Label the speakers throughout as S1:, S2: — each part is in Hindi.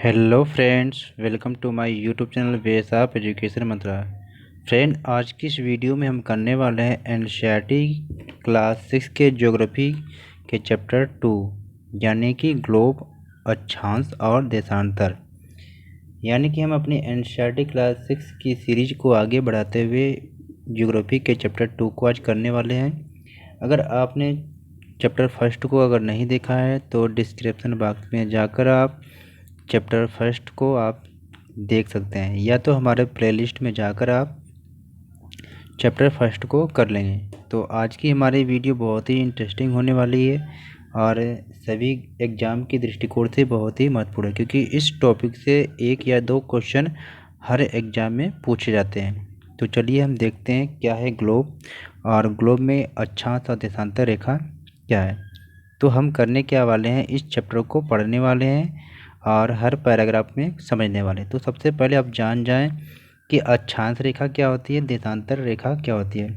S1: Hello friends, welcome to my YouTube channel ways of education Mantra. Friend, आज की इस वीडियो में हम करने वाले हैं एनसीईआरटी क्लास 6 के ज्योग्राफी के चैप्टर 2 यानी कि ग्लोब, अक्षांश और देशांतर। यानी कि हम अपनी एनसीईआरटी क्लास 6 की सीरीज को आगे बढ़ाते हुए ज्योग्राफी के चैप्टर 2 को आज करने वाले हैं। अगर आपने चैप्टर फर्स्ट को अगर नहीं देखा है तो डिस्क्रिप्शन बॉक्स में जाकर आप चैप्टर फर्स्ट को आप देख सकते हैं, या तो हमारे प्लेलिस्ट में जाकर आप चैप्टर फर्स्ट को कर लेंगे। तो आज की हमारी वीडियो बहुत ही इंटरेस्टिंग होने वाली है और सभी एग्ज़ाम की दृष्टिकोण से बहुत ही महत्वपूर्ण है, क्योंकि इस टॉपिक से एक या दो क्वेश्चन हर एग्ज़ाम में पूछे जाते हैं। तो चलिए हम देखते हैं क्या है ग्लोब और ग्लोब में अक्षांश और देशांतर रेखा क्या है। तो हम करने क्या वाले हैं, इस चैप्टर को पढ़ने वाले हैं और हर पैराग्राफ में समझने वाले। तो सबसे पहले आप जान जाएं कि अक्षांश रेखा क्या होती है, देशांतर रेखा क्या होती है।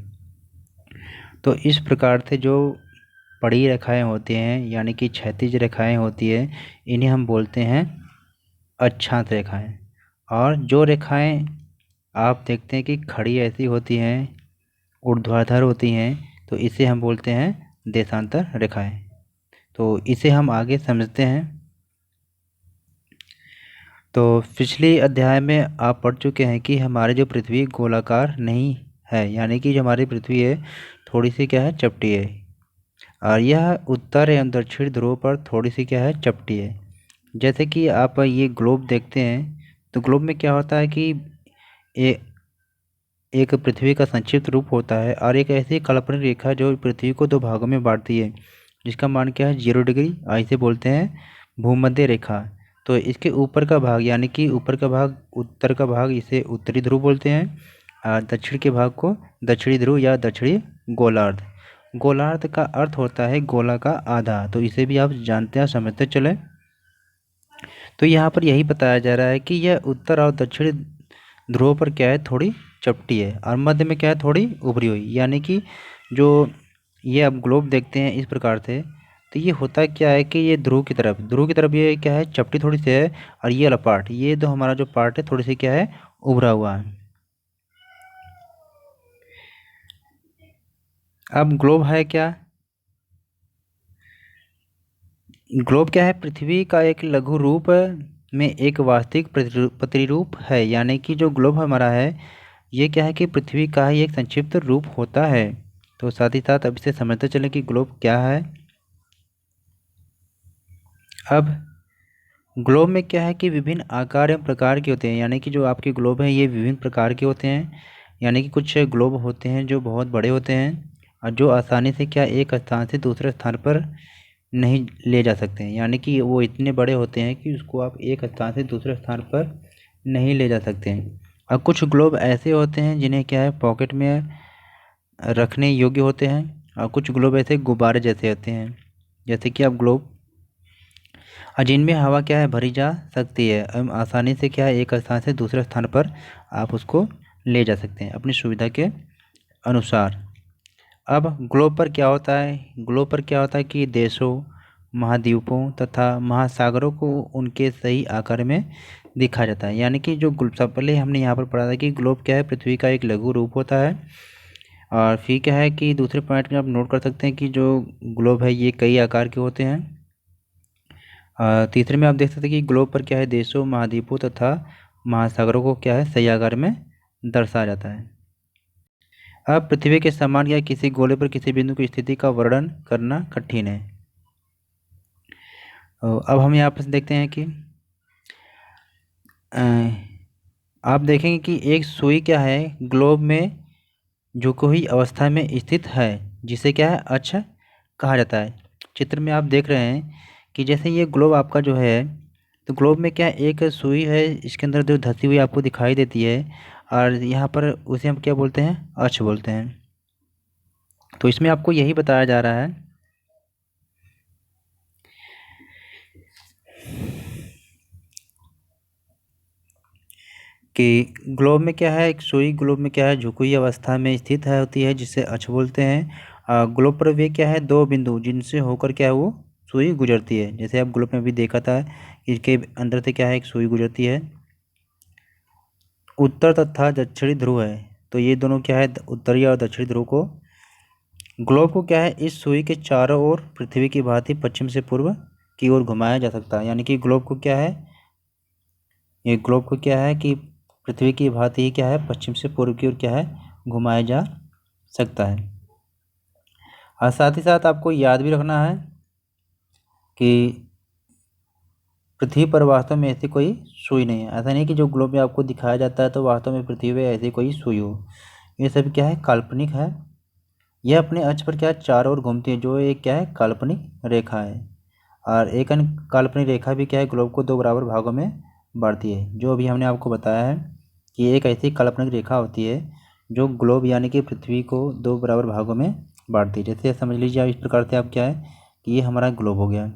S1: तो इस प्रकार से जो पड़ी रेखाएं होती हैं यानी कि क्षैतिज रेखाएं होती है, इन्हें हम बोलते हैं अक्षांश रेखाएं। और जो रेखाएं आप देखते हैं कि खड़ी ऐसी होती हैं, ऊर्ध्वाधर होती हैं, तो इसे हम बोलते हैं देशांतर रेखाएं। तो इसे हम आगे समझते हैं। तो पिछले अध्याय में आप पढ़ चुके हैं कि हमारे जो पृथ्वी गोलाकार नहीं है, यानी कि जो हमारी पृथ्वी है थोड़ी सी क्या है, चपटी है। और यह उत्तर एवं दक्षिण ध्रुव पर थोड़ी सी क्या है, चपटी है। जैसे कि आप ये ग्लोब देखते हैं, तो ग्लोब में क्या होता है कि ए, एक पृथ्वी का संक्षिप्त रूप होता है और एक ऐसी काल्पनिक रेखा जो पृथ्वी को दो भागों में बांटती है, जिसका मान क्या है, 0 डिग्री, इसे बोलते हैं भूमध्य रेखा। तो इसके ऊपर का भाग यानी कि ऊपर का भाग, उत्तर का भाग, इसे उत्तरी ध्रुव बोलते हैं और दक्षिण के भाग को दक्षिणी ध्रुव या दक्षिणी गोलार्ध। गोलार्ध का अर्थ होता है गोला का आधा, तो इसे भी आप जानते हैं, समझते चले। तो यहाँ पर यही बताया जा रहा है कि यह उत्तर और दक्षिण ध्रुव पर क्या है, थोड़ी चपटी है और मध्य में क्या है, थोड़ी उभरी हुई। यानी कि जो ये आप ग्लोब देखते हैं इस प्रकार से, तो ये होता क्या है कि ये ध्रुव की तरफ ये क्या है, चपटी थोड़ी सी है, और ये वाला पार्ट, ये तो हमारा जो पार्ट है थोड़ी सी क्या है, उभरा हुआ है। अब ग्लोब है क्या, ग्लोब क्या है, पृथ्वी का एक लघु रूप में एक वास्तविक प्रतिरूप है। यानी कि जो ग्लोब हमारा है ये क्या है कि पृथ्वी का ही एक संक्षिप्त रूप होता है। तो साथ ही साथ अब इसे समझते चलें कि ग्लोब क्या है। अब ग्लोब में क्या है कि विभिन्न आकार एवं प्रकार के होते हैं, यानी कि जो आपके ग्लोब हैं ये विभिन्न प्रकार के होते हैं। यानी कि कुछ ग्लोब होते हैं जो बहुत बड़े होते हैं और जो आसानी से क्या एक स्थान से दूसरे स्थान पर नहीं ले जा सकते हैं। यानी कि वो इतने बड़े होते हैं कि उसको आप एक स्थान से दूसरे स्थान पर नहीं ले जा सकते हैं। और कुछ ग्लोब ऐसे होते हैं जिन्हें क्या है, पॉकेट में रखने योग्य होते हैं, और कुछ ग्लोब ऐसे गुब्बारे जैसे होते हैं, जैसे कि आप ग्लोब, और जिनमें हवा क्या है, भरी जा सकती है एवं आसानी से क्या है, एक स्थान से दूसरे स्थान पर आप उसको ले जा सकते हैं अपनी सुविधा के अनुसार। अब ग्लोब पर क्या होता है, ग्लोब पर क्या होता है कि देशों, महाद्वीपों तथा महासागरों को उनके सही आकार में दिखा जाता है। यानी कि जो सब पहले हमने यहाँ पर पढ़ा था कि ग्लोब क्या है, पृथ्वी का एक लघु रूप होता है। और फिर क्या है कि दूसरे पॉइंट में आप नोट कर सकते हैं कि जो ग्लोब है ये कई आकार के होते हैं। तीसरे में आप देख सकते हैं कि ग्लोब पर क्या है, देशों, महाद्वीपों तथा महासागरों को क्या है, सही आकार में दर्शाया जाता है। अब पृथ्वी के समान या किसी गोले पर किसी बिंदु की स्थिति का वर्णन करना कठिन है। अब हम यहाँ पर देखते हैं कि आप देखेंगे कि एक सुई क्या है, ग्लोब में झुकी हुई अवस्था में स्थित है, जिसे क्या है, अक्ष कहा जाता है। चित्र में आप देख रहे हैं कि जैसे ये ग्लोब आपका जो है, तो ग्लोब में क्या एक सुई है, इसके अंदर जो धंसी हुई आपको दिखाई देती है, और यहाँ पर उसे हम क्या बोलते हैं, अक्ष बोलते हैं। तो इसमें आपको यही बताया जा रहा है कि ग्लोब में क्या है, एक सुई ग्लोब में क्या है, झुकी हुई अवस्था में स्थित है होती है, जिसे अक्ष बोलते हैं। ग्लोब पर वे क्या है, दो बिंदु जिनसे होकर क्या है वो सुई गुजरती है। जैसे आप ग्लोब में भी देखा था, इसके अंदर से क्या है, एक सुई गुजरती है। उत्तर तथा दक्षिणी ध्रुव है, तो ये दोनों क्या है, उत्तरी और दक्षिणी ध्रुव को, ग्लोब को क्या है, इस सुई के चारों ओर पृथ्वी की भांति पश्चिम से पूर्व की ओर घुमाया जा सकता है। यानी कि ग्लोब को क्या है, ये ग्लोब को क्या है कि पृथ्वी की भांति ही क्या है, पश्चिम से पूर्व की ओर क्या है, घुमाया जा सकता है। और साथ ही साथ आपको याद भी रखना है कि पृथ्वी पर वास्तव में ऐसी कोई सुई नहीं है। ऐसा नहीं कि जो ग्लोब में आपको दिखाया जाता है तो वास्तव में पृथ्वी पर ऐसी कोई सुई हो। ये सब क्या है, काल्पनिक है। यह अपने अक्ष पर क्या है, चारों ओर घूमती है, जो एक क्या है, काल्पनिक रेखा है। और एक अन्य काल्पनिक रेखा भी क्या है, ग्लोब को दो बराबर भागों में बांटती है। जो अभी हमने आपको बताया है कि एक ऐसी काल्पनिक रेखा होती है जो ग्लोब यानी कि पृथ्वी को दो बराबर भागों में बांटती है। जैसे समझ लीजिए आप, इस प्रकार से आप क्या है कि ये हमारा ग्लोब हो गया।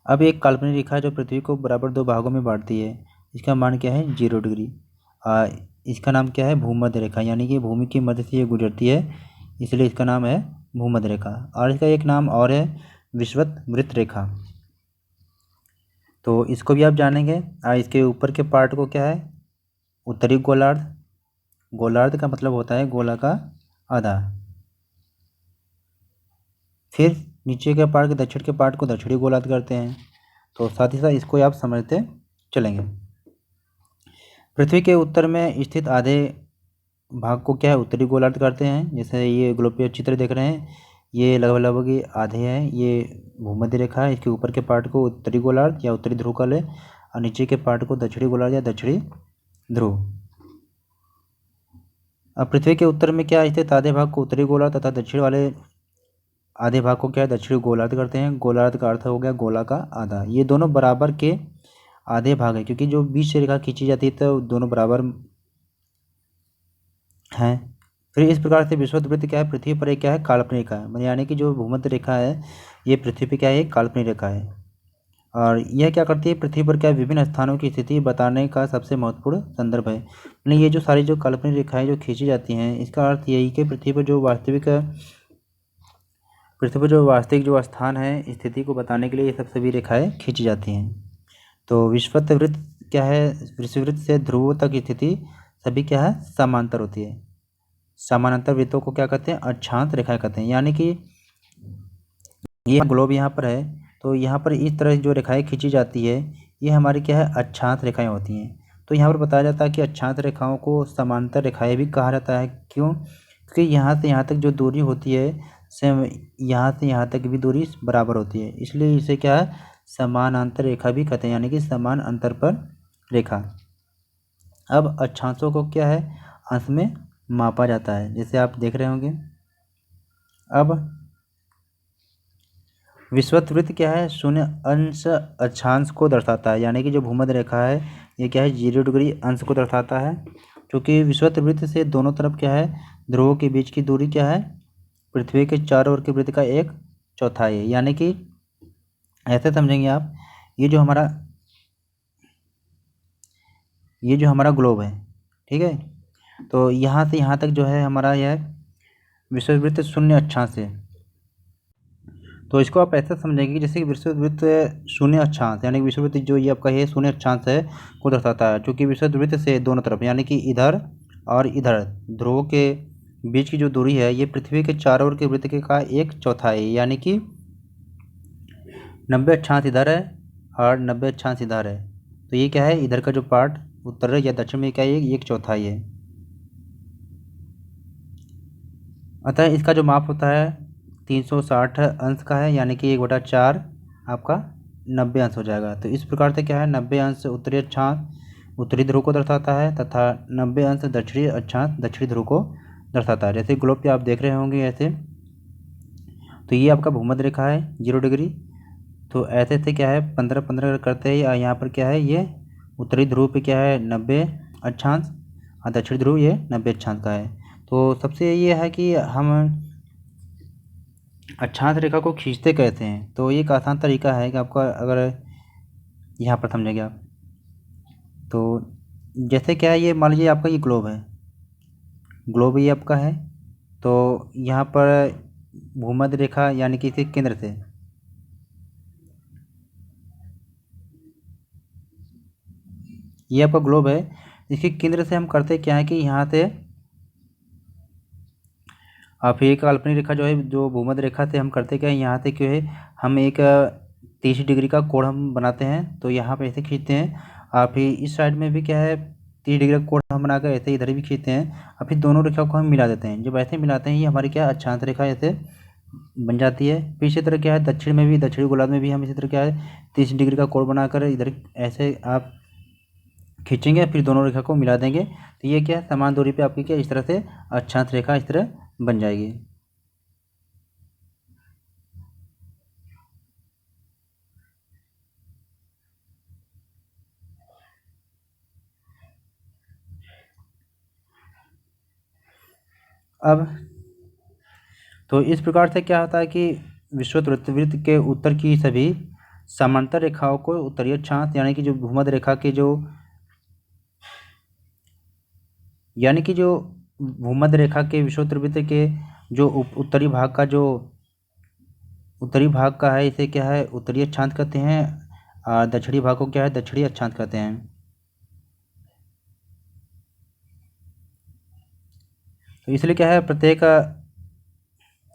S1: अब एक काल्पनिक रेखा जो पृथ्वी को बराबर दो भागों में बांटती है, इसका मान क्या है, 0 डिग्री। इसका नाम क्या है, भूमध्य रेखा, यानी कि भूमि के मध्य से ये गुजरती है, इसलिए इसका नाम है भूमध्य रेखा। और इसका एक नाम और है, विषुवत रेखा। तो इसको भी आप जानेंगे। और इसके ऊपर के पार्ट को क्या है, उत्तरी गोलार्ध। गोलार्ध का मतलब होता है गोला का आधा। फिर नीचे के पार्ट के दक्षिण के पार्ट को दक्षिणी गोलार्ध करते हैं। तो साथ ही साथ इसको आप समझते चलेंगे। पृथ्वी के उत्तर में स्थित आधे भाग को क्या है, उत्तरी गोलार्ध करते हैं। जैसे ये ग्लोबीय चित्र देख रहे हैं, ये लगभग लगभग ये आधे हैं, ये भूमध्य रेखा है। इसके ऊपर के पार्ट को उत्तरी गोलार्ध या उत्तरी ध्रुव का ले, और नीचे के पार्ट को दक्षिणी गोलार्ध या दक्षिणी ध्रुव। अब पृथ्वी के उत्तर में क्या स्थित आधे भाग को उत्तरी गोलार्ध तथा दक्षिण वाले आधे भाग को क्या है, दक्षिणी गोलार्ध करते हैं। गोलार्ध का अर्थ हो गया गोला का आधा। ये दोनों बराबर के आधे भाग है, क्योंकि जो बीच से रेखा खींची जाती है तो दोनों बराबर हैं। फिर इस प्रकार से विषुवत वृत्त क्या है, पृथ्वी पर एक क्या है, काल्पनिक रेखा है। यानी कि जो भूमध्य रेखा है, ये पृथ्वी पर क्या है, एक काल्पनिक रेखा है। और यह क्या करती है, पृथ्वी पर क्या विभिन्न स्थानों की स्थिति बताने का सबसे महत्वपूर्ण संदर्भ है। यानी ये जो सारी जो काल्पनिक रेखाएं जो खींची जाती हैं, इसका अर्थ यही कि पृथ्वी पर जो वास्तविक जो स्थान है, स्थिति को बताने के लिए ये सब सभी रेखाएं खींची जाती हैं। तो विषुवत वृत्त क्या है, विषुवृत्त से ध्रुव तक स्थिति सभी क्या है, समांतर होती है। समानांतर वृत्तों को क्या कहते हैं, अक्षांश रेखाएं कहते हैं। यानी कि ये ग्लोब यहाँ पर है, तो यहाँ पर इस तरह जो रेखाएं खींची जाती है, ये हमारी क्या है, अक्षांश रेखाएं होती हैं। तो यहाँ पर बताया जाता है कि अक्षांश रेखाओं को समांतर रेखाएं भी कहा जाता है। क्यों? क्योंकि यहाँ से यहाँ तक जो दूरी होती है, सेम यहाँ से यहाँ तक भी दूरी बराबर होती है, इसलिए इसे क्या है, समानांतर रेखा भी कहते हैं, यानी कि समान अंतर पर रेखा। अब अक्षांशों को क्या है, अंश में मापा जाता है, जैसे आप देख रहे होंगे। अब विषुवत वृत्त क्या है, शून्य अंश अक्षांश को दर्शाता है। यानी कि जो भूमध्य रेखा है, ये क्या है, 0 डिग्री अंश को दर्शाता है। क्योंकि विषुवत वृत्त से दोनों तरफ क्या है, ध्रुवों के बीच की दूरी क्या है, पृथ्वी के चारों ओर के वृत्त का 1/4 है। यानी कि ऐसे समझेंगे आप, ये जो हमारा ग्लोब है, ठीक है, तो यहाँ से यहाँ तक जो है हमारा यह विषुवत वृत्त शून्य अक्षांश है। तो इसको आप ऐसा समझेंगे कि जैसे कि विषुवत शून्य अक्षांश, यानी विषुवत जो ये आपका है शून्य अक्षांश है को दर्शाता है। क्योंकि विषुवत वृत्त से दोनों तरफ, यानी कि इधर और इधर ध्रुवों के बीच की जो दूरी है, ये पृथ्वी के चारों ओर के वृत्त के का 1/4 है। यानी कि 90 अक्षांश इधर है और 90 अक्षांश इधर है। तो ये क्या है, इधर का जो पार्ट उत्तर या दक्षिण में क्या है, 1/4 है। अतः इसका जो माप होता है 360 अंश का है, यानी कि 1/4 आपका 90 अंश हो जाएगा। तो इस प्रकार से क्या है, 90 अंश उत्तरी अक्षांश उत्तरी ध्रुव को दर्शाता है तथा 90 अंश दक्षिणी अक्षांश दक्षिणी ध्रुव को दर्शाता है। जैसे ग्लोब पे आप देख रहे होंगे ऐसे, तो ये आपका भूमध्य रेखा है 0 डिग्री। तो ऐसे से क्या है, 15-15 करते हैं। यहाँ पर क्या है, ये उत्तरी ध्रुव पे क्या है, 90 अक्षांश, और दक्षिणी ध्रुव ये 90 अक्षांश का है। तो सबसे ये है कि हम अक्षांश रेखा को खींचते कैसे हैं। तो ये एक आसान तरीका है कि आपका, अगर यहाँ पर समझेंगे आप, तो जैसे क्या है, ये मान लीजिए आपका ये ग्लोब ये आपका है। तो यहाँ पर भूमध्य रेखा, यानी कि इसे केंद्र से ये आपका ग्लोब है। इसके केंद्र से हम करते क्या है कि यहाँ से आप एक काल्पनिक रेखा जो है, जो भूमध्य रेखा से हम करते क्या है, यहाँ से क्यों है हम एक 30 डिग्री का कोण हम बनाते हैं। तो यहाँ पे ऐसे खींचते हैं। और फिर इस साइड में भी क्या है 30 डिग्री का कोण हम बनाकर ऐसे इधर भी खींचते हैं। और फिर दोनों रेखाओं को हम मिला देते हैं। जब ऐसे मिलाते हैं ये हमारी क्या अक्षांश रेखा ऐसे बन जाती है। फिर इसी तरह क्या है दक्षिण में भी, दक्षिणी गोलार्ध में भी हम इसी तरह क्या है 30 डिग्री का कोण बनाकर इधर ऐसे आप खींचेंगे, फिर दोनों रेखा को मिला देंगे। तो ये क्या है समान दूरी पे आपकी क्या इस तरह से अक्षांश रेखा इस तरह बन जाएगी। अब तो इस प्रकार से क्या होता है कि विषुवत वृत्त के उत्तर की सभी समांतर रेखाओं को उत्तरीय अक्षांश यानी कि जो भूमध्य रेखा के जो भूमध्य रेखा के विषुवत वृत्त के जो उत्तरी भाग का जो उत्तरी भाग का है इसे क्या है उत्तरीय अक्षांश कहते हैं। और दक्षिणी भाग को क्या है दक्षिणी अक्षांश कहते हैं। तो इसलिए क्या है प्रत्येक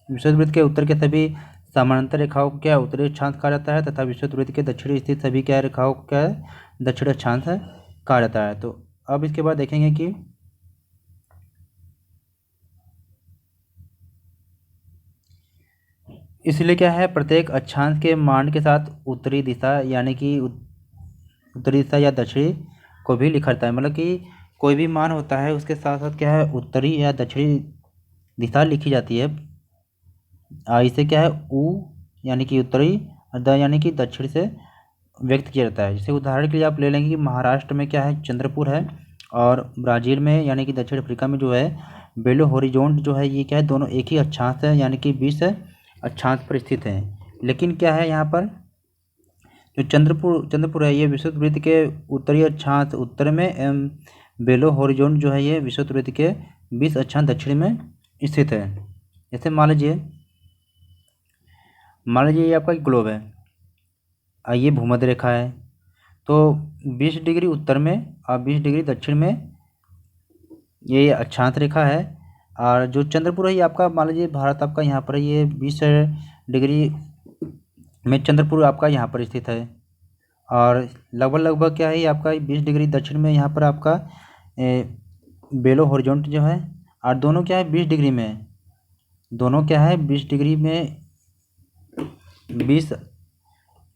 S1: विषुवत वृत्त के उत्तर के सभी समानांतर रेखाओं को क्या उत्तरी अक्षांश कहा जाता है, तथा विषुवत वृत्त के दक्षिणी स्थित सभी क्या रेखाओं को क्या है दक्षिण अक्षांश कहा जाता है। तो अब इसके बाद देखेंगे कि इसलिए क्या है प्रत्येक अक्षांश के मान के साथ उत्तरी दिशा यानी कि उत्तरी दिशा या दक्षिणी को भी लिखा जाता है। मतलब कि कोई भी मान होता है उसके साथ साथ क्या है उत्तरी या दक्षिणी दिशा लिखी जाती है। इसे क्या है उ यानी कि उत्तरी और द यानी कि दक्षिण से व्यक्त किया जाता है। जैसे उदाहरण के लिए आप ले लेंगे कि महाराष्ट्र में क्या है चंद्रपुर है, और ब्राज़ील में यानी कि दक्षिण अफ्रीका में जो है बेलो होरिजोन जो है ये क्या है दोनों एक ही अक्षांश है यानी कि 20 अक्षांश पर स्थित है। लेकिन क्या है यहाँ पर जो चंद्रपुर है ये विषुवत वृत्त के उत्तरी अक्षांश उत्तर में एवं बेलो होरिजोन जो है ये विषुवत वृत्त के 20 अक्षांश दक्षिण में स्थित है। जैसे मान लीजिए ये आपका ग्लोब है, ये भूमध्य रेखा है। तो 20 डिग्री उत्तर में और 20 डिग्री दक्षिण में ये अक्षांश रेखा है। और जो चंद्रपुर है ये आपका मान लीजिए भारत आपका यहाँ पर ये 20 डिग्री में चंद्रपुर आपका यहाँ पर स्थित है। और लगभग क्या है ये आपका 20 डिग्री दक्षिण में यहाँ पर आपका बेलो हॉरिजॉन्टल जो है। और दोनों क्या है 20 डिग्री में, दोनों क्या है 20 डिग्री में 20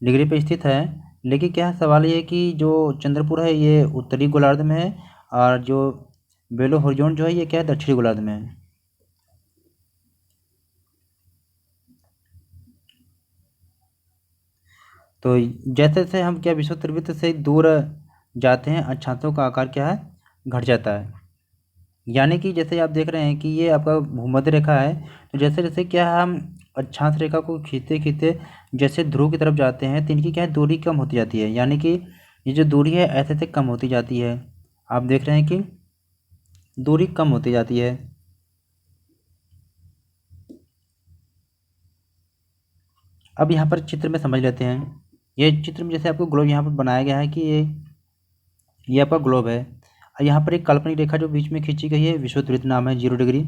S1: डिग्री पे स्थित है। लेकिन क्या है सवाल ये है कि जो चंद्रपुर है ये उत्तरी गोलार्ध में है और जो बेलो हॉरिजॉन्टल जो है ये क्या है दक्षिणी गोलार्ध में है। तो जैसे जैसे हम क्या विषुवत वृत्त से दूर जाते हैं अक्षांशों का आकार क्या है घट जाता है। यानी कि जैसे आप देख रहे हैं कि ये आपका भूमध्य रेखा है, तो जैसे जैसे क्या है हम अक्षांश रेखा को खींचते खींचते जैसे ध्रुव की तरफ जाते हैं तो इनकी क्या है दूरी कम होती जाती है। यानी कि ये जो दूरी है ऐसे ऐसे कम होती जाती है। आप देख रहे हैं कि दूरी कम होती जाती है। अब यहाँ पर चित्र में समझ लेते हैं। ये चित्र में जैसे आपको ग्लोब यहाँ पर बनाया गया है कि ये आपका ग्लोब है और यहाँ पर एक काल्पनिक रेखा जो बीच में खींची गई है विषुवत वृत्त नाम है 0 डिग्री।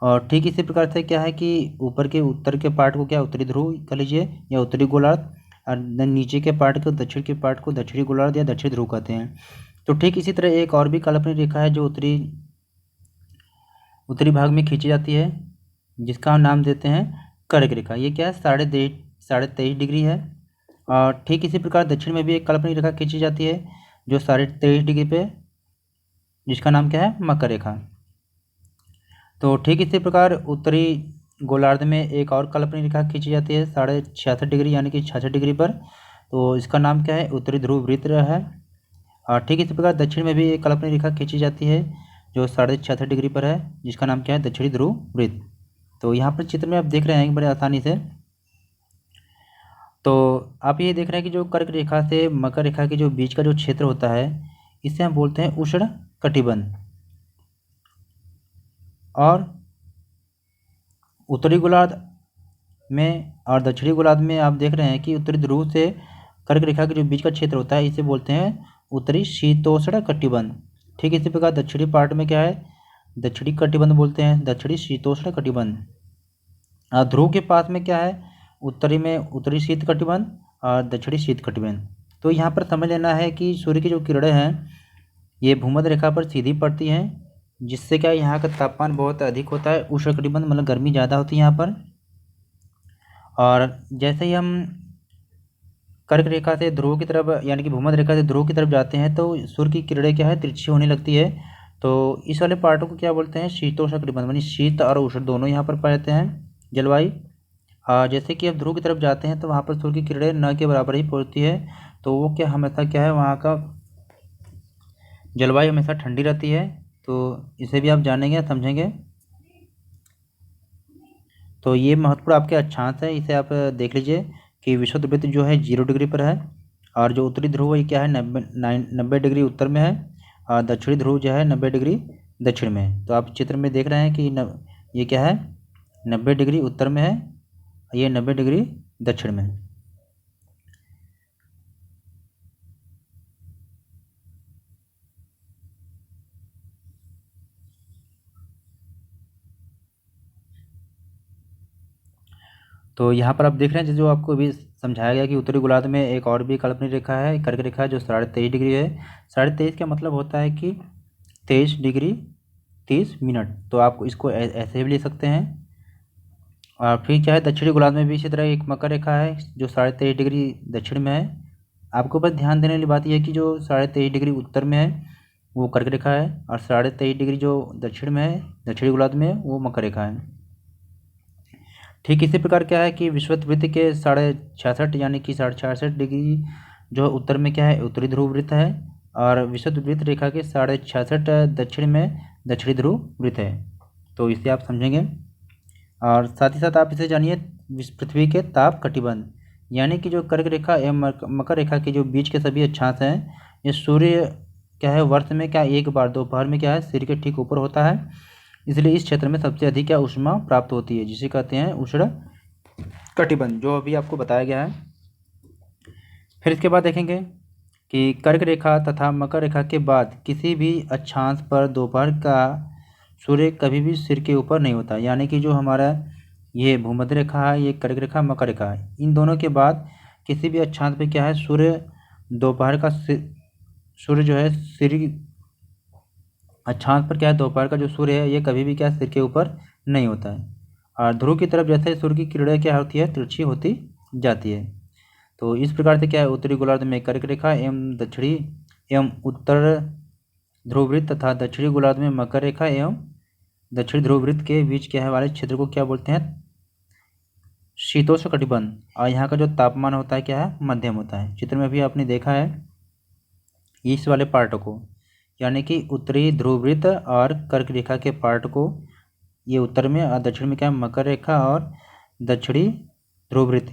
S1: और ठीक इसी प्रकार से क्या है कि ऊपर के उत्तर के पार्ट को क्या उत्तरी ध्रुव कह लीजिए या उत्तरी गोलार्ध, और नीचे के पार्ट को दक्षिण के पार्ट को दक्षिणी गोलार्ध या दक्षिणी ध्रुव कहते हैं। तो ठीक इसी तरह एक और भी काल्पनिक रेखा है जो उत्तरी भाग में खींची जाती है जिसका हम नाम देते हैं कर्क रेखा। ये क्या है 23.5 डिग्री है। और ठीक इसी प्रकार दक्षिण में भी एक काल्पनिक रेखा खींची जाती है जो 23.5 डिग्री पे, जिसका नाम क्या है मकर रेखा। तो ठीक इसी प्रकार उत्तरी गोलार्ध में एक और काल्पनिक रेखा खींची जाती है 66.5 डिग्री यानी कि 66 डिग्री पर, तो इसका नाम क्या है उत्तरी ध्रुव वृत्त है। और ठीक इसी प्रकार दक्षिण में भी एक काल्पनिक रेखा खींची जाती है जो 66.5 डिग्री पर है जिसका नाम क्या है दक्षिणी ध्रुव वृत्त। तो यहाँ पर चित्र में आप देख रहे हैं बड़े आसानी से। तो आप ये देख रहे हैं कि जो कर्क रेखा से मकर रेखा के जो बीच का जो क्षेत्र होता है इसे हम बोलते हैं उष्ण कटिबंध। और उत्तरी गोलार्ध में और दक्षिणी गोलार्ध में आप देख रहे हैं कि उत्तरी ध्रुव से कर्क रेखा के जो बीच का क्षेत्र होता है इसे बोलते हैं उत्तरी शीतोष्ण कटिबंध। ठीक इसी प्रकार दक्षिणी पार्ट में क्या है, दक्षिणी कटिबंध बोलते हैं, दक्षिणी शीतोष्ण कटिबंध। और ध्रुव के पास में क्या है, उत्तरी में उत्तरी शीत कटिबंध और दक्षिणी शीत कटिबंध। तो यहाँ पर समझ लेना है कि सूर्य की जो किरणें हैं ये भूमध्य रेखा पर सीधी पड़ती हैं, जिससे क्या यहाँ का तापमान बहुत अधिक होता है, उष्ण कटिबंध मतलब गर्मी ज़्यादा होती है यहाँ पर। और जैसे ही हम कर्क रेखा से ध्रुव की तरफ यानी कि भूमध्य रेखा से ध्रुव की तरफ जाते हैं तो सूर्य की किरणें क्या है, तिरछी होने लगती है। तो इस वाले पार्टों को क्या बोलते हैं, शीतोष्ण कटिबंध, यानी शीत और उष्ण दोनों यहाँ पर पाए जाते हैं जलवायु। जैसे कि अब ध्रुव की तरफ जाते हैं तो वहाँ पर सूर्य की किरणें न के बराबर ही पहुँचती है, तो वो क्या हमेशा क्या है, वहाँ का जलवायु हमेशा ठंडी रहती है। तो इसे भी आप जानेंगे समझेंगे। तो ये महत्वपूर्ण आपके अक्षांश है, इसे आप देख लीजिए कि विषुवत वृत्त जो है 0 डिग्री पर है, और जो उत्तरी ध्रुव है क्या है 90 डिग्री उत्तर में है, और दक्षिणी ध्रुव जो है 90 डिग्री दक्षिण में है। तो आप चित्र में देख रहे हैं कि ये क्या है, 90 डिग्री उत्तर में है, ये 90 डिग्री दक्षिण में है। तो यहाँ पर आप देख रहे हैं जो आपको भी समझाया गया कि उत्तरी गोलार्ध में एक और भी काल्पनिक रेखा है, कर्क रेखा, जो 23.5 डिग्री है। 23.5 का मतलब होता है कि 23 डिग्री 30 मिनट। तो आप इसको ऐसे भी ले सकते हैं। और फिर क्या है, दक्षिणी गोलार्ध में भी इसी तरह एक मकर रेखा है जो 23.5 डिग्री दक्षिण में है। आपको बस ध्यान देने वाली बात यह है कि जो 23.5 डिग्री उत्तर में है वो कर्क रेखा है, और 23.5 डिग्री जो दक्षिण में है, दक्षिणी गोलार्ध में, वो मकर रेखा है। ठीक इसी प्रकार क्या है कि विषुवत वृत्त के 66.5 यानी कि 66.5 डिग्री जो उत्तर में क्या है, उत्तरी ध्रुव वृत्त है, और विषुवत वृत्त रेखा के 66.5 दक्षिण में दक्षिणी ध्रुव वृत्त है। तो इसे आप समझेंगे। और साथ ही साथ आप इसे जानिए पृथ्वी के ताप कटिबंध, यानी कि जो कर्क रेखा एवं मकर रेखा के जो बीच के सभी अक्षांश हैं, ये सूर्य क्या है वर्ष में क्या एक बार दोपहर में क्या है सिर के ठीक ऊपर होता है, इसलिए इस क्षेत्र में सबसे अधिक क्या ऊष्मा प्राप्त होती है, जिसे कहते हैं उष्ण कटिबंध, जो अभी आपको बताया गया है। फिर इसके बाद देखेंगे कि कर्क रेखा तथा मकर रेखा के बाद किसी भी अक्षांश पर दोपहर का सूर्य कभी भी सिर के ऊपर नहीं होता, यानी कि जो हमारा ये भूमध्य रेखा है, ये कर्क रेखा मकर रेखा है, इन दोनों के बाद किसी भी अक्षांश पे क्या है सूर्य दोपहर का सूर्य जो है सिर अक्षांश पर क्या है दोपहर का जो सूर्य है ये कभी भी क्या सिर के ऊपर नहीं होता है। और ध्रुव की तरफ जैसे सूर्य की किरणें क्या होती है, तिरछी होती जाती है। तो इस प्रकार से क्या है, उत्तरी गोलार्ध में कर्क रेखा एवं दक्षिणी एवं उत्तर ध्रुववृत्त तथा दक्षिणी गोलार्ध में मकर रेखा एवं दक्षिणी ध्रुववृत्त के बीच क्या है वाले क्षेत्र को क्या बोलते हैं, शीतोष्ण कटिबंध। और यहाँ का जो तापमान होता है क्या है, मध्यम होता है। चित्र में भी आपने देखा है इस वाले पार्ट को, यानी कि उत्तरी ध्रुववृत्त और कर्क रेखा के पार्ट को, ये उत्तर में और दक्षिण में क्या है मकर रेखा और दक्षिणी ध्रुववृत्त,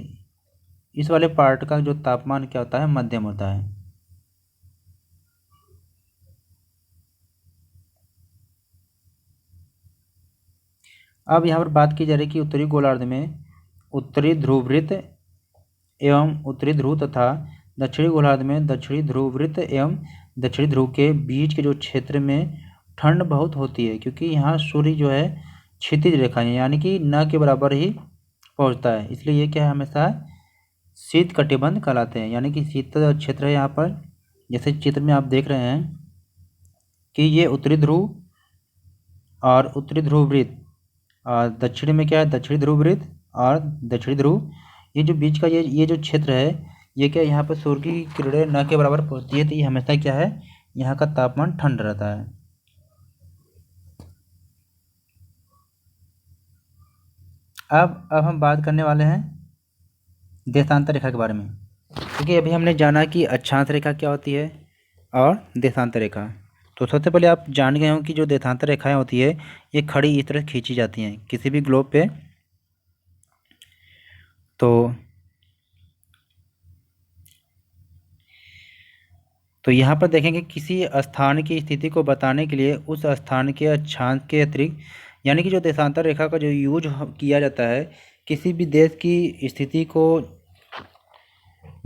S1: इस वाले पार्ट का जो तापमान क्या होता है, मध्यम होता है। अब यहाँ पर बात की जा रही है कि उत्तरी गोलार्ध में उत्तरी ध्रुववृत्त एवं उत्तरी ध्रुव तथा दक्षिणी गोलार्ध में दक्षिणी ध्रुववृत्त एवं दक्षिणी ध्रुव के बीच के जो क्षेत्र में ठंड बहुत होती है, क्योंकि यहाँ सूर्य जो है क्षितिज रेखा है यानी कि न के बराबर ही पहुँचता है, इसलिए ये क्या है हमेशा शीत कटिबंध कहलाते हैं, यानी कि शीत क्षेत्र है यहाँ पर। जैसे चित्र में आप देख रहे हैं कि ये उत्तरी ध्रुव और उत्तरी ध्रुव वृत्त, और दक्षिण में क्या है दक्षिणी ध्रुव वृत्त और दक्षिणी ध्रुव, ये जो बीच का ये जो क्षेत्र है ये क्या यहाँ पर सूर्य की किरणें न के बराबर पहुँचती है, तो ये हमेशा क्या है यहाँ का तापमान ठंड रहता है। अब हम बात करने वाले हैं देशांतर रेखा के बारे में, क्योंकि अभी हमने जाना कि अक्षांश रेखा क्या होती है और देशांतर रेखा। तो सबसे पहले आप जान गए हो कि जो देशांतर रेखाएं होती है ये खड़ी इस तरह खींची जाती हैं किसी भी ग्लोब पे। तो यहाँ पर देखेंगे किसी स्थान की स्थिति को बताने के लिए उस स्थान के अक्षांश के अतिरिक्त, यानी कि जो देशांतर रेखा का जो यूज किया जाता है किसी भी देश की स्थिति को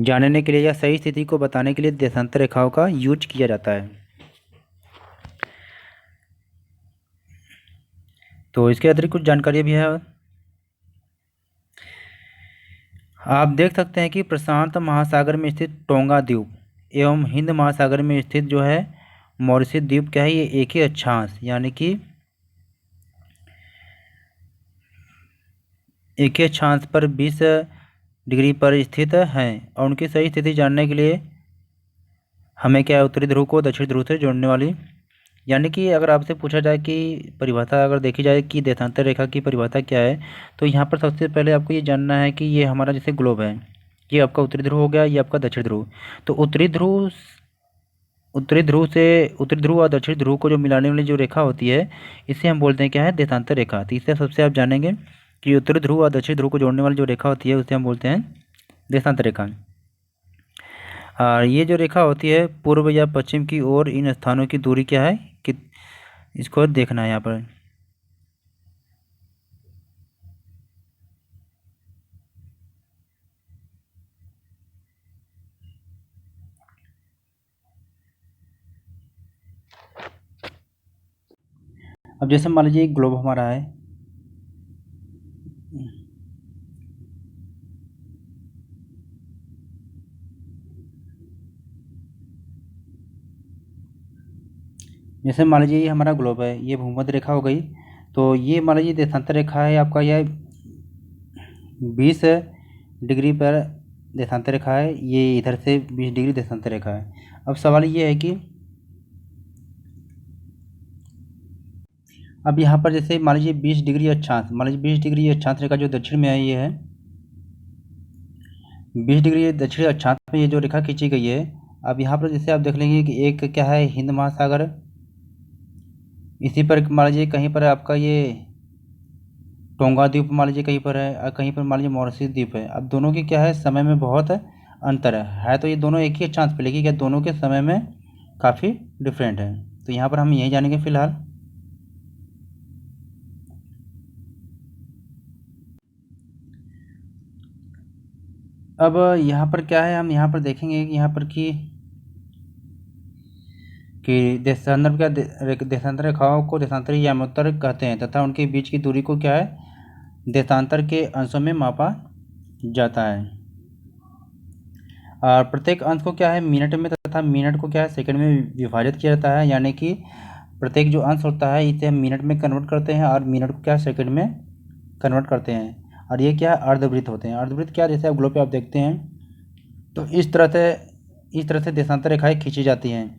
S1: जानने के लिए या सही स्थिति को बताने के लिए देशांतर रेखाओं का यूज किया जाता है। तो इसके अतिरिक्त कुछ जानकारी भी है। आप देख सकते हैं कि प्रशांत महासागर में स्थित टोंगा द्वीप एवं हिंद महासागर में स्थित जो है मॉरिशस द्वीप क्या है, ये एक ही अक्षांश यानी कि एक ही अक्षांश पर 20 डिग्री पर स्थित हैं और उनकी सही स्थिति जानने के लिए हमें क्या है, उत्तरी ध्रुव को दक्षिण ध्रुव से जोड़ने वाली, यानी कि अगर आपसे पूछा जाए कि परिभाषा अगर देखी जाए कि देशांतर रेखा की परिभाषा क्या है, तो यहाँ पर सबसे पहले आपको ये जानना है कि ये हमारा जैसे ग्लोब है, ये आपका उत्तरी ध्रुव हो गया, ये आपका दक्षिण ध्रुव। तो उत्तरी ध्रुव और दक्षिण ध्रुव को जो मिलाने वाली जो रेखा होती है, इसे हम बोलते हैं क्या है, देशांतर रेखा। तो इससे सबसे आप जानेंगे कि उत्तरी ध्रुव और दक्षिण ध्रुव को जोड़ने वाली जो रेखा होती है उसे हम बोलते हैं देशांतर रेखा। और ये जो रेखा होती है पूर्व या पश्चिम की ओर, इन स्थानों की दूरी क्या है कि इसको देखना है यहाँ पर। अब जैसे मान लीजिए ग्लोब हमारा है, जैसे मान लीजिए ये हमारा ग्लोब है, ये भूमध्य रेखा हो गई। तो ये मान लीजिए देशांतर रेखा है आपका, यह 20 डिग्री पर देशांतर रेखा है, ये इधर से 20 डिग्री देशांतर रेखा है। अब सवाल ये है कि अब यहाँ पर जैसे मान लीजिए 20 डिग्री अक्षांश, मान लीजिए 20 डिग्री अक्षांश रेखा जो दक्षिण में है, ये है 20 डिग्री दक्षिण अक्षांश में ये जो रेखा खींची गई है। अब यहाँ पर जैसे आप देख लेंगे कि एक क्या है, हिंद महासागर, इसी पर मान लीजिए कहीं पर आपका ये टोंगा द्वीप मान लीजिए कहीं पर है, और कहीं पर मान लीजिए मॉरिशस द्वीप है। अब दोनों की क्या है, समय में बहुत अंतर है तो ये दोनों एक ही अक्षांश पे, लेकिन क्या दोनों के समय में काफ़ी डिफरेंट है। तो यहाँ पर हम यही जानेंगे फिलहाल। अब यहाँ पर क्या है, हम यहाँ पर देखेंगे कि यहाँ पर कि देशांतर रेखाओं को देशांतरी यामोत्तर कहते हैं तथा उनके बीच की दूरी को क्या है, देशांतर के अंशों में मापा जाता है। और प्रत्येक अंश को क्या है, मिनट में तथा मिनट को क्या है, सेकंड में विभाजित किया जाता है। यानी कि प्रत्येक जो अंश होता है इसे हम मिनट में कन्वर्ट करते हैं और मिनट को क्या सेकंड में कन्वर्ट करते हैं। और ये क्या अर्धवृत्त होते हैं। अर्धवृत्त क्या, जैसे आप ग्लोब पे आप देखते हैं तो इस तरह से देशांतर रेखाएं खींची जाती हैं।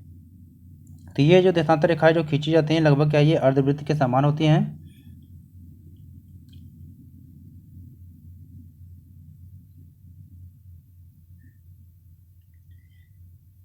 S1: तो ये जो देशांतर रेखाएं जो खींची जाती हैं लगभग क्या ये अर्धवृत्त के समान होती हैं।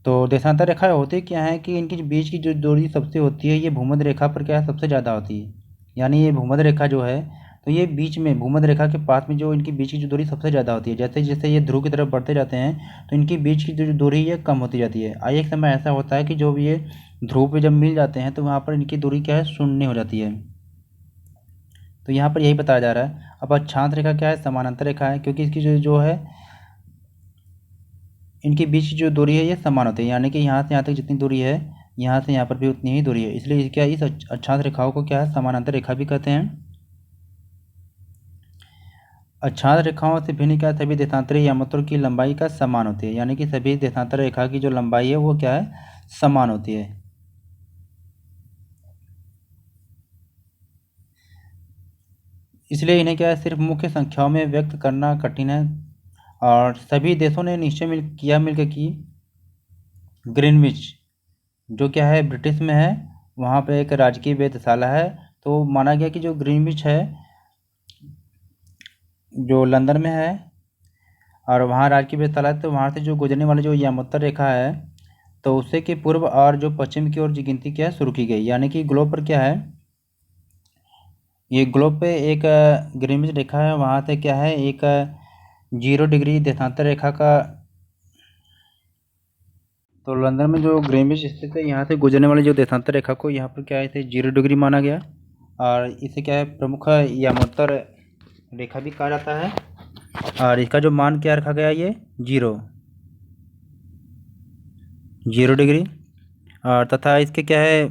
S1: तो देशांतर रेखाएं होती क्या है कि इनकी बीच की जो दूरी सबसे होती है, ये भूमध्य रेखा पर क्या है सबसे ज़्यादा होती है। यानी ये भूमध्य रेखा जो है, तो ये बीच में भूमध्य रेखा के पास में जो इनकी बीच की जो दूरी सबसे ज़्यादा होती है। जैसे जैसे ये ध्रुव की तरफ बढ़ते जाते हैं तो इनकी बीच की जो दूरी ये कम होती जाती है। और एक समय ऐसा होता है कि जो ये ध्रुव पे जब मिल जाते हैं तो वहाँ पर इनकी दूरी क्या है, शून्य हो जाती है। तो यहाँ पर यही बताया जा रहा है। अब अक्षांश रेखा क्या है, समानांतर रेखा है, क्योंकि इसकी जो है इनके बीच की जो दूरी है ये समान होती है। यानी कि यहाँ से यहाँ तक जितनी दूरी है, यहाँ से यहाँ पर भी उतनी ही दूरी है। इसलिए क्या इस अक्षांश रेखाओं को क्या है, समानांतर रेखा भी कहते हैं। अक्षांश रेखाओं से भिन्न क्या, सभी देशांतरी यामात्रों की लंबाई का समान होती है। यानी कि सभी देशांतर रेखा की जो लंबाई है वो क्या है, समान होती है। इसलिए इन्हें क्या है, सिर्फ मुख्य संख्याओं में व्यक्त करना कठिन है। और सभी देशों ने निश्चय मिलकर कि ग्रीनविच जो क्या है ब्रिटिश में है, वहाँ पे एक राजकीय वेधशाला है। तो माना गया कि जो ग्रीनविच है जो लंदन में है और वहाँ राजकीय वेधशाला है, तो वहाँ से जो गुजरने वाली जो यामोत्तर रेखा है तो उससे के पूर्व और जो पश्चिम की ओर की गिनती क्या है शुरू की गई। यानी कि ग्लोब पर क्या है, ये ग्लोब पे एक ग्रीनविच रेखा है, वहाँ से क्या है एक 0 डिग्री देशांतर रेखा का, तो लंदन में जो ग्रीनविच स्थित है यहाँ से गुजरने वाली जो देशांतर रेखा को यहाँ पर क्या है, इसे 0 डिग्री माना गया। और इसे क्या है प्रमुख यामोत्तर रेखा भी कहा जाता है। और इसका जो मान क्या रखा गया, ये 0। 0 डिग्री। और तथा इसके क्या है,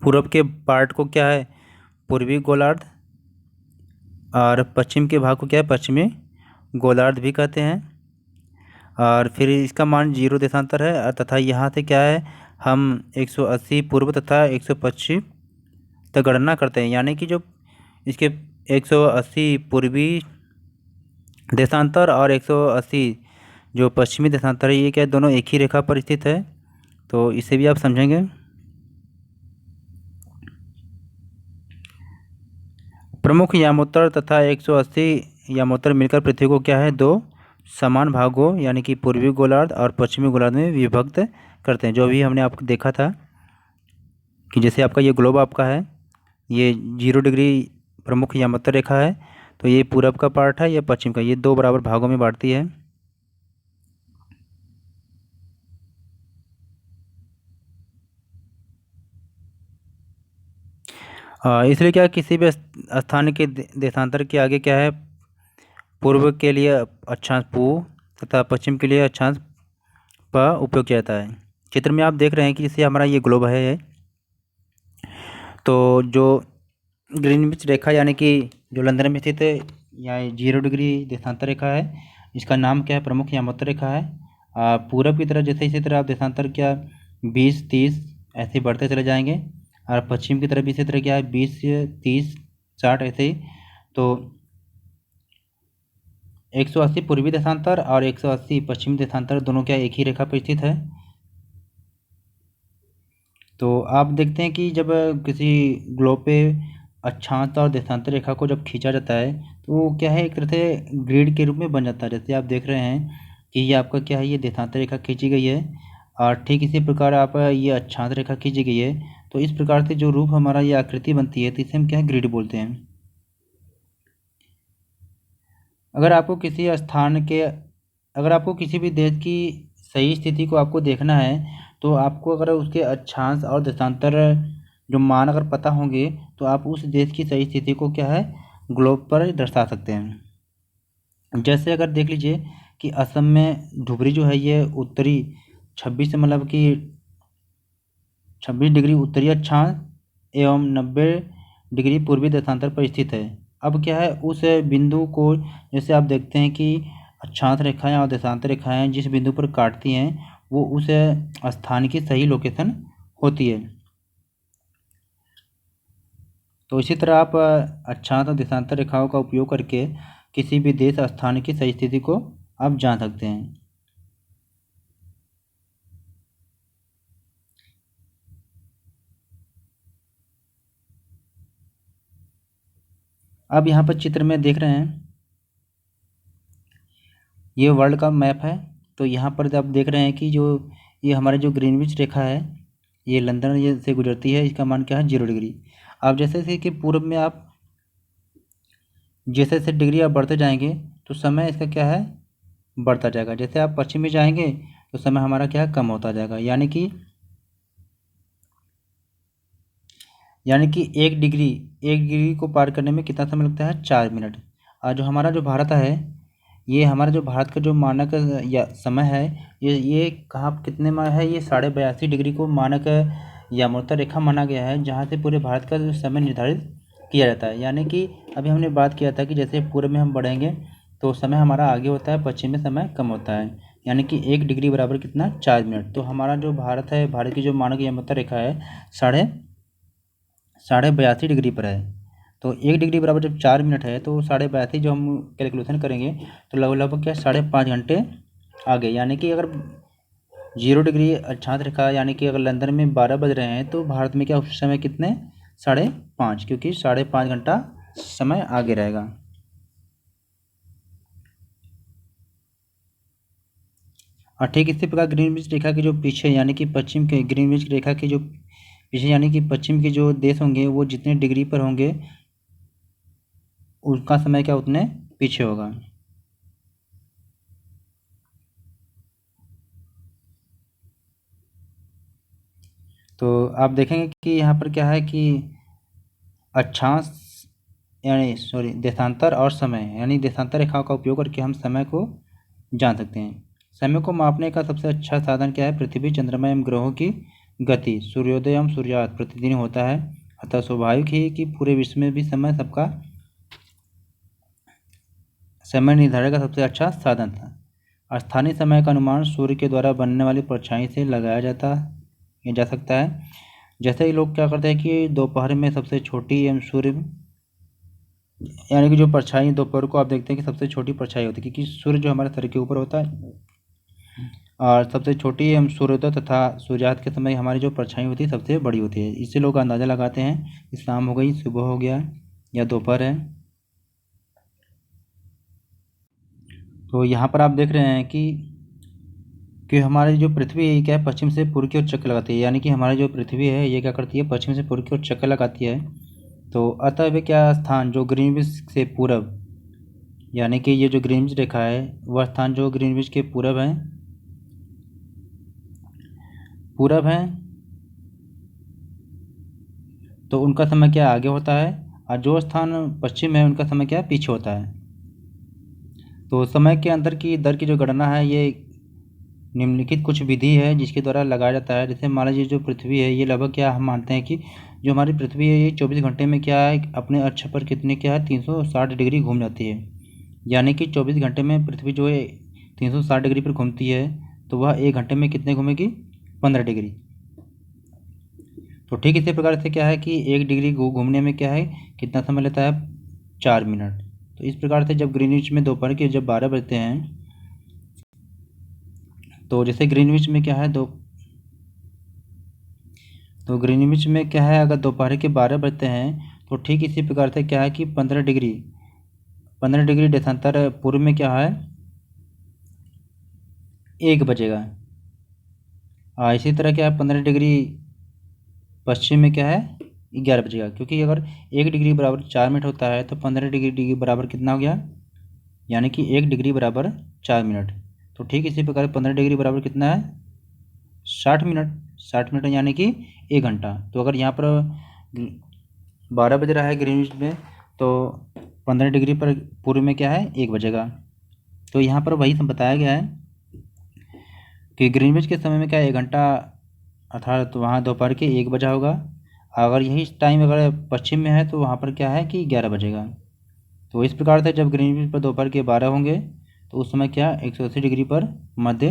S1: पूर्व के पार्ट को क्या है पूर्वी गोलार्ध, और पश्चिम के भाग को क्या है पश्चिमी गोलार्ध भी कहते हैं। और फिर इसका मान 0 देशांतर है, और तथा यहाँ से क्या है हम 180 पूर्व तथा 125 तक गणना करते हैं, यानी कि जो इसके 180 पूर्वी देशांतर और 180 जो पश्चिमी देशांतर है, ये क्या है दोनों एक ही रेखा पर स्थित है, तो इसे भी आप समझेंगे। प्रमुख यामोत्तर तथा 180 यामोत्तर मिलकर पृथ्वी को क्या है दो समान भागों यानी कि पूर्वी गोलार्ध और पश्चिमी गोलार्ध में विभक्त करते हैं। जो भी हमने आपको देखा था कि जैसे आपका ये ग्लोब आपका है, ये 0 डिग्री प्रमुख यामोत्तर रेखा है, तो ये पूरब का पार्ट है, ये पश्चिम का, ये दो बराबर भागों में बांटती है। इसलिए क्या किसी भी स्थान के देशांतर के आगे क्या है पूर्व के लिए अक्षांश पू तथा पश्चिम के लिए अक्षांश प उपयोग किया जाता है। चित्र में आप देख रहे हैं कि जैसे हमारा ये ग्लोब है, तो जो ग्रीनविच रेखा यानी कि जो लंदन में स्थित है या 0 डिग्री देशांतर रेखा है, इसका नाम क्या है प्रमुख यामोत्तर रेखा है। पूरब की तरफ जैसे इसी तरह आप देशांतर क्या 20-30 ऐसे बढ़ते चले जाएंगे, और पश्चिम की तरफ इसी तरह क्या है 20-30-60 ऐसे ही। तो 180 पूर्वी देशांतर और 180 पश्चिमी देशांतर दोनों क्या एक ही रेखा पर स्थित है। तो आप देखते हैं कि जब किसी ग्लोब पे अक्षांश और देशांतर रेखा को जब खींचा जाता है तो वो क्या है एक तरह से ग्रिड के रूप में बन जाता है। जैसे आप देख रहे हैं कि ये आपका क्या है ये देशांतर रेखा खींची गई है, और ठीक इसी प्रकार आप ये अक्षांश रेखा खींची गई है, तो इस प्रकार से जो रूप हमारा ये आकृति बनती है तो इसे हम क्या है ग्रिड बोलते हैं। अगर आपको किसी स्थान के अगर आपको किसी भी देश की सही स्थिति को आपको देखना है, तो आपको अगर उसके अक्षांश और देशांतर जो मान अगर पता होंगे तो आप उस देश की सही स्थिति को क्या है ग्लोब पर दर्शा सकते हैं। जैसे अगर देख लीजिए कि असम में धुबरी जो है ये उत्तरी 26 मतलब कि 26 डिग्री उत्तरी अक्षांश एवं 90 डिग्री पूर्वी देशांतर पर स्थित है। अब क्या है उस बिंदु को जैसे आप देखते हैं कि अक्षांश रेखाएं और देशांतर रेखाएं जिस बिंदु पर काटती हैं वो उस स्थान की सही लोकेशन होती है। तो इसी तरह आप अक्षांश और देशांतर रेखाओं का उपयोग करके किसी भी देश स्थान की सही स्थिति को आप जान सकते हैं। अब यहाँ पर चित्र में देख रहे हैं ये वर्ल्ड का मैप है। तो यहाँ पर आप देख रहे हैं कि जो ये हमारे जो ग्रीनविच रेखा है ये लंदन ये से गुजरती है, इसका मान क्या है 0 डिग्री। अब जैसे जैसे कि पूर्व में आप जैसे जैसे डिग्री आप बढ़ते जाएंगे तो समय इसका क्या है बढ़ता जाएगा। जैसे आप पश्चिम में जाएंगे तो समय हमारा क्या है कम होता जाएगा, यानी कि 1 डिग्री को पार करने में कितना समय लगता है 4 मिनट। और जो हमारा जो भारत है ये हमारा जो भारत का जो मानक या समय है ये कहाँ कितने में है, ये 82.5 डिग्री को मानक यामोत्तर रेखा माना गया है, जहाँ से पूरे भारत का जो समय निर्धारित किया जाता है। यानी कि अभी हमने बात किया था कि जैसे पूर्व में हम बढ़ेंगे तो समय हमारा आगे होता है, पश्चिम में समय कम होता है, यानी कि 1 डिग्री बराबर कितना 4 मिनट। तो हमारा जो भारत है भारत की जो मानक यामोत्तर रेखा है साढ़े 82 डिग्री पर है। तो 1 डिग्री बराबर जब 4 मिनट है तो 82 जो हम कैलकुलेशन करेंगे तो लगभग क्या 5.5 घंटे आगे। यानी कि अगर 0 डिग्री अक्षांश रेखा यानी कि अगर लंदन में 12 बज रहे हैं तो भारत में क्या उस समय कितने 5.5, क्योंकि 5.5 घंटा समय आगे रहेगा। और ठीक इसी प्रकार ग्रीनविच रेखा के जो पीछे यानी कि पश्चिम के ग्रीनविच रेखा के जो पीछे यानी कि पश्चिम के जो देश होंगे वो जितने डिग्री पर होंगे उनका समय क्या उतने पीछे होगा। तो आप देखेंगे कि यहाँ पर क्या है कि अक्षांश यानी देशांतर और समय यानी देशांतर रेखाओं का उपयोग करके हम समय को जान सकते हैं। समय को मापने का सबसे अच्छा साधन क्या है? पृथ्वी, चंद्रमा एवं ग्रहों की गति, सूर्योदय एवं सूर्यास्त प्रतिदिन होता है, अतः स्वाभाविक ही कि पूरे विश्व में भी समय निर्धारण का सबसे अच्छा साधन था। स्थानीय समय का अनुमान सूर्य के द्वारा बनने वाली परछाई से लगाया जा सकता है। जैसे ही लोग क्या करते हैं कि दोपहर में सबसे छोटी एवं सूर्य यानी कि जो परछाई दोपहर को आप देखते हैं कि सबसे छोटी परछाई होती है, क्योंकि सूर्य जो हमारे सर के ऊपर होता है और सबसे छोटी एवं सूर्योदय तथा सूर्यास्त के समय हमारी जो परछाई होती है सबसे बड़ी होती है। इससे लोग अंदाज़ा लगाते हैं कि शाम हो गई, सुबह हो गया या दोपहर है। तो यहाँ पर आप देख रहे हैं कि हमारी जो पृथ्वी है क्या है, पश्चिम से पूर्व की ओर चक्कर लगाती है, यानी कि हमारी जो पृथ्वी है ये क्या करती है, पश्चिम से पूर्व की ओर चक्कर लगाती है। तो अतः वे क्या स्थान जो ग्रीनविच से पूरब, यानी कि ये जो ग्रीनविच रेखा है वह स्थान जो ग्रीनविच के पूरब है तो उनका समय क्या आगे होता है, और जो स्थान पश्चिम है उनका समय क्या पीछे होता है। तो समय के अंतर की दर की जो गणना है ये निम्नलिखित कुछ विधि है जिसके द्वारा लगाया जाता है। जैसे मान लीजिए जो पृथ्वी है ये लगभग क्या हम मानते हैं कि जो हमारी पृथ्वी है ये 24 घंटे में क्या है अपने अक्ष पर कितने क्या है 360 डिग्री घूम जाती है, यानी कि 24 घंटे में पृथ्वी जो है 360 डिग्री पर घूमती है, तो वह 1 घंटे में कितने घूमेगी, 15 डिग्री। तो ठीक इसी प्रकार से क्या है कि 1 डिग्री घूमने में क्या है कितना समय लेता है, 4 मिनट। तो इस प्रकार से जब ग्रीनविच में दोपहर के जब 12 बजते हैं, तो जैसे ग्रीनविच में क्या है तो ग्रीनविच में क्या है अगर दोपहर के 12 बजते हैं तो ठीक इसी प्रकार से क्या है कि 15 डिग्री देशांतर पूर्व में क्या है 1 बजेगा, इसी तरह क्या है 15 डिग्री पश्चिम में क्या है 11 बजेगा, क्योंकि अगर 1 डिग्री बराबर 4 मिनट होता है तो 15 डिग्री बराबर कितना हो गया, यानी कि 1 डिग्री बराबर 4 मिनट। तो ठीक इसी प्रकार 15 डिग्री बराबर कितना है 60 मिनट यानी कि 1 घंटा। तो अगर यहाँ पर 12 बज रहा है ग्रीनविच में तो 15 डिग्री पर पूर्व में क्या है 1 बजेगा। तो यहाँ पर वही सब बताया गया है कि ग्रीनविच के समय में क्या है 1 घंटा अर्थात तो वहाँ दोपहर के 1 बजा होगा। अगर यही टाइम अगर पश्चिम में है तो वहाँ पर क्या है कि 11 बजेगा। तो इस प्रकार से जब ग्रीनविच पर दोपहर के 12 होंगे तो उस समय क्या 180 डिग्री पर मध्य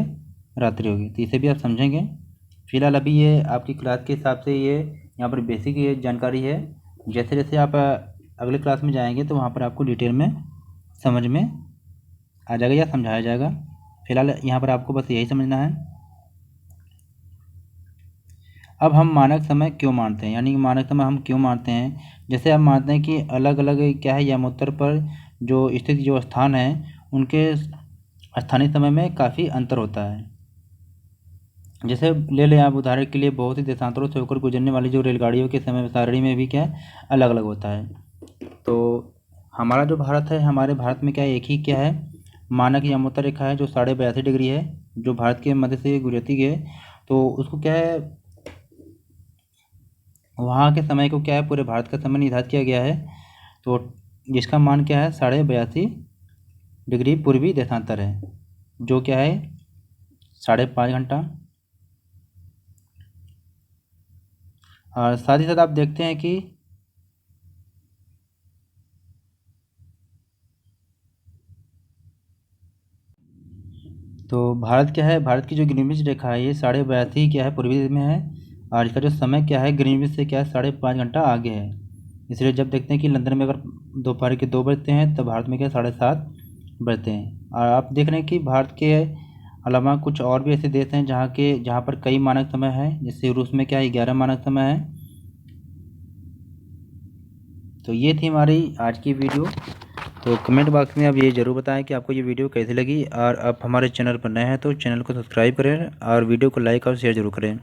S1: रात्रि होगी। तो इसे भी आप समझेंगे। फिलहाल अभी ये आपकी क्लास के हिसाब से ये यहाँ पर बेसिक ये जानकारी है। जैसे जैसे आप अगले क्लास में जाएंगे तो वहाँ पर आपको डिटेल में समझ में आ जाएगा या समझाया जाएगा। फिलहाल यहाँ पर आपको बस यही समझना है। अब हम मानक समय क्यों मानते हैं, यानी कि मानक समय हम क्यों मानते हैं, जैसे हम मानते हैं कि अलग अलग क्या है यमोत्तर पर जो स्थित जो स्थान है उनके स्थानीय समय में काफ़ी अंतर होता है। जैसे ले लें आप उदाहरण के लिए बहुत ही देशांतरों से होकर गुजरने वाली जो रेलगाड़ियों के समय सारणी में भी क्या है अलग अलग होता है। तो हमारा जो भारत है, हमारे भारत में क्या एक ही क्या है मानक यमोत्तर रेखा है जो 82.5 डिग्री है, जो भारत के मध्य से गुजरती है। तो उसको क्या है वहाँ के समय को क्या है पूरे भारत का समय निर्धारित किया गया है, तो जिसका मान क्या है 82.5 डिग्री पूर्वी देशांतर है, जो क्या है 5.5 घंटा। और साथ ही साथ आप देखते हैं कि तो भारत क्या है, भारत की जो ग्रीनविच रेखा है ये 82.5 क्या है पूर्वी में है, और इसका जो समय क्या है ग्रीनविच से क्या है 5.5 घंटा आगे है। इसलिए जब देखते हैं कि लंदन में अगर दोपहर के 2 बजते हैं तो भारत में क्या 7:30 बजते हैं। और आप देख रहे हैं कि भारत के अलावा कुछ और भी ऐसे देश हैं जहाँ पर कई मानक समय है, जैसे रूस में क्या है 11 मानक समय है। तो ये थी हमारी आज की वीडियो। तो कमेंट बॉक्स में आप ये ज़रूर बताएं कि आपको ये वीडियो कैसी लगी, और आप हमारे चैनल पर नए हैं तो चैनल को सब्सक्राइब करें और वीडियो को लाइक और शेयर ज़रूर करें।